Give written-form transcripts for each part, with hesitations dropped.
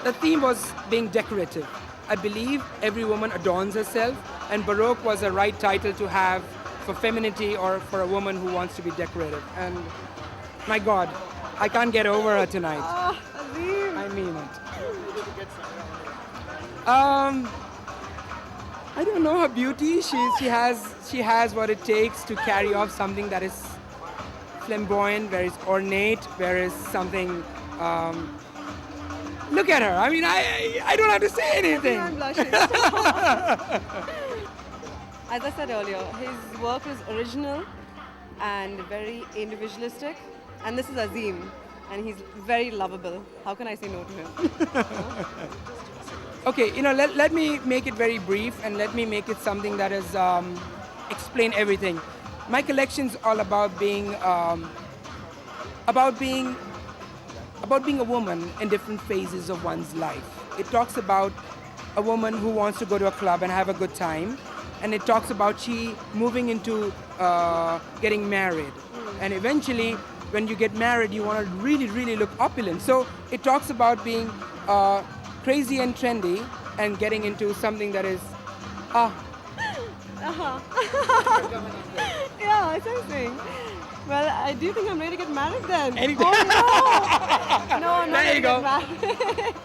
The theme was being decorative. I believe every woman adorns herself, and Baroque was a right title to have for femininity or for a woman who wants to be decorative. And my God, I can't get over her tonight. Oh, Azim. I mean it. I don't know her beauty. She has what it takes to carry off something that is flamboyant, very ornate, there is something. Look at her. I mean, I don't have to say anything. I'm blushing. As I said earlier, his work is original and very individualistic. And this is Azeem, and he's very lovable. How can I say no to him? Okay, let me make it very brief and let me make it something that is explain everything. My collection's all about being a woman in different phases of one's life. It talks about a woman who wants to go to a club and have a good time, and it talks about she moving into getting married, and eventually when you get married you want to really, really look opulent. So it talks about being crazy and trendy and getting into something that is Yeah, it's interesting. Well, I do think I'm ready to get married then. Anything. Oh no! No, I'm not There you ready go. to get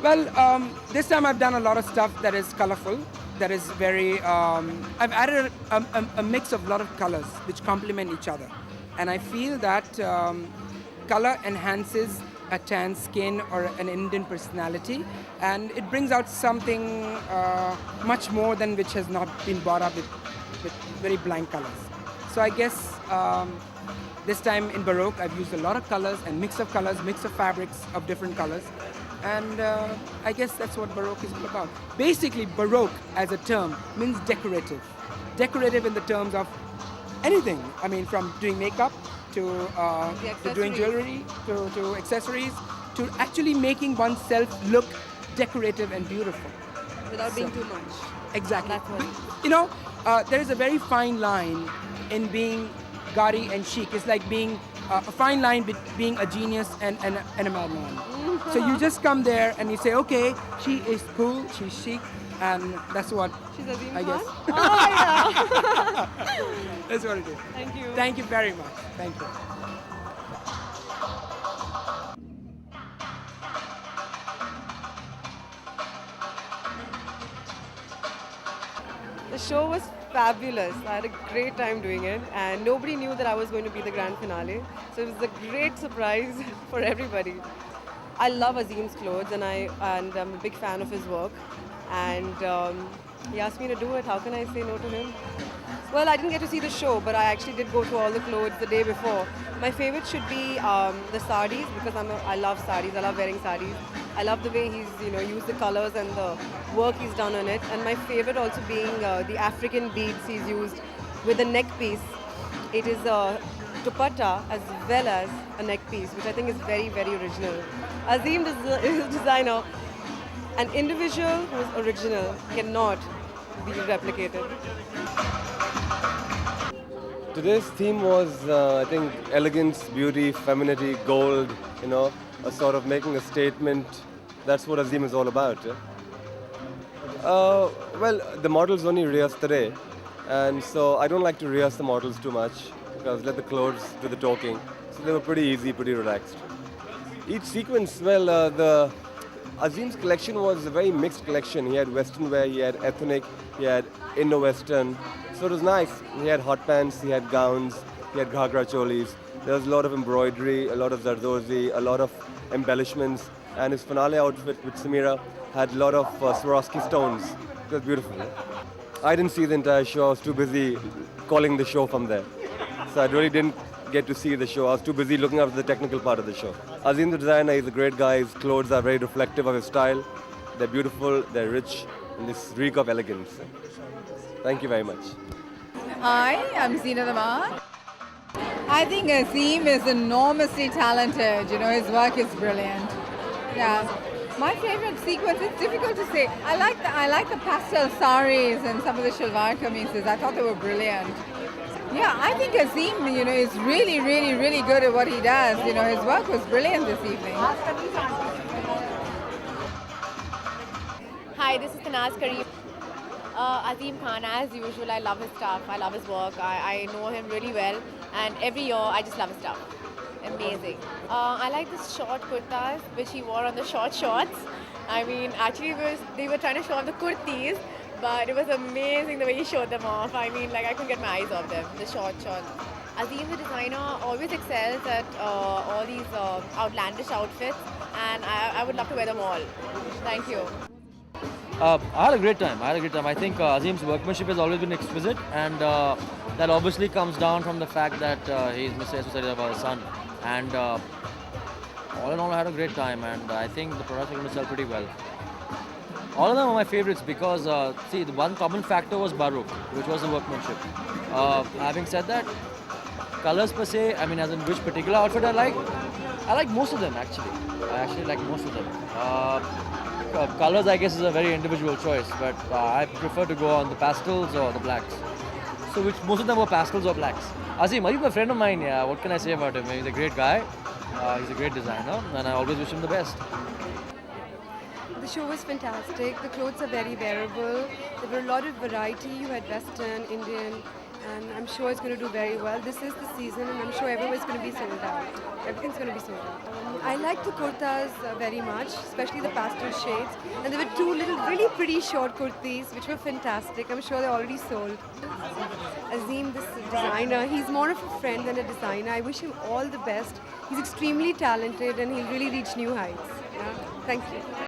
married. This time I've done a lot of stuff that is colorful, that is very, I've added a mix of a lot of colors which complement each other. And I feel that color enhances a tan skin or an Indian personality, and it brings out something much more than which has not been brought up with very blank colors. So I guess this time in Baroque I've used a lot of colors and mix of fabrics of different colors, and I guess that's what Baroque is all about. Basically, Baroque as a term means decorative. Decorative in the terms of anything. I mean, from doing makeup to doing jewelry, to accessories, to actually making oneself look decorative and beautiful. Without being too much. Exactly. That's what There is a very fine line in being gaudy and chic. It's like being a fine line between being a genius and a madman. So you just come there and you say, okay, she is cool, she's chic, and that's what She's Azeem I Khan? guess. Oh, yeah. That's what it is. Thank you. Thank you very much. Thank you. The show was fabulous. I had a great time doing it, and nobody knew that I was going to be the grand finale. So it was a great surprise for everybody. I love Azeem's clothes, and I'm a big fan of his work. And he asked me to do it. How can I say no to him? Well, I didn't get to see the show, but I actually did go to all the clothes the day before. My favorite should be the sarees, because I love sarees. I love wearing sarees. I love the way he's used the colors and the work he's done on it. And my favorite also being the African beads he's used with the neck piece. It is a dupatta as well as a neck piece, which I think is very, very original. Azeem is a designer. An individual who is original cannot be replicated. Today's theme was, I think, elegance, beauty, femininity, gold, a sort of making a statement. That's what Azeem is all about. Well, the models only rehearsed today, and so I don't like to rehearse the models too much because let the clothes do the talking. So they were pretty easy, pretty relaxed. Each sequence, well, Azeem's collection was a very mixed collection. He had Western wear, he had ethnic, he had Indo-Western. So it was nice. He had hot pants, he had gowns, he had ghagra cholis. There was a lot of embroidery, a lot of zardozi, a lot of embellishments. And his finale outfit with Samira had a lot of Swarovski stones. It was beautiful. I didn't see the entire show. I was too busy calling the show from there. So I really didn't get to see the show. I was too busy looking after the technical part of the show. Azeem the designer is a great guy. His clothes are very reflective of his style. They're beautiful, they're rich, and this reek of elegance. Thank you very much. Hi, I'm Zina the Marc. I think Azeem is enormously talented. His work is brilliant. Yeah. My favorite sequence, it's difficult to say. I like the pastel saris and some of the shalwar kameezes. I thought they were brilliant. Yeah, I think Azeem, is really, really, really good at what he does. His work was brilliant this evening. Hi, this is Tanaz Kareem. Azeem Khan, as usual, I love his stuff. I love his work. I know him really well, and every year I just love his stuff. Amazing. I like this short kurtas which he wore on the short shorts. I mean, actually, they were trying to show off the kurtis, but it was amazing the way he showed them off. I mean, like I couldn't get my eyes off them. The short shorts. Azeem, the designer, always excels at all these outlandish outfits, and I would love to wear them all. Thank you. I had a great time. I think Azeem's workmanship has always been exquisite, and that obviously comes down from the fact that he's Mr. Society about his son. And all in all, I had a great time, and I think the products are going to sell pretty well. All of them are my favorites because, see, the one common factor was Baruch, which was the workmanship. Having said that, colors per se, I mean, as in which particular outfit I like most of them actually. I actually like most of them. Colors, I guess, is a very individual choice, but I prefer to go on the pastels or the blacks. So, which most of them were pastels or blacks. Azim, Azim is a friend of mine. Yeah, what can I say about him? He's a great guy. He's a great designer, and I always wish him the best. The show was fantastic. The clothes are very wearable. There were a lot of variety. You had Western, Indian, and I'm sure it's going to do very well. This is the season, and I'm sure everyone's going to be sold out. Everything's going to be sold out. I like the kurtas very much, especially the pastel shades. And there were two little really pretty short kurtis, which were fantastic. I'm sure they're already sold. Azeem, this designer, he's more of a friend than a designer. I wish him all the best. He's extremely talented, and he'll really reach new heights. Yeah? Thank you.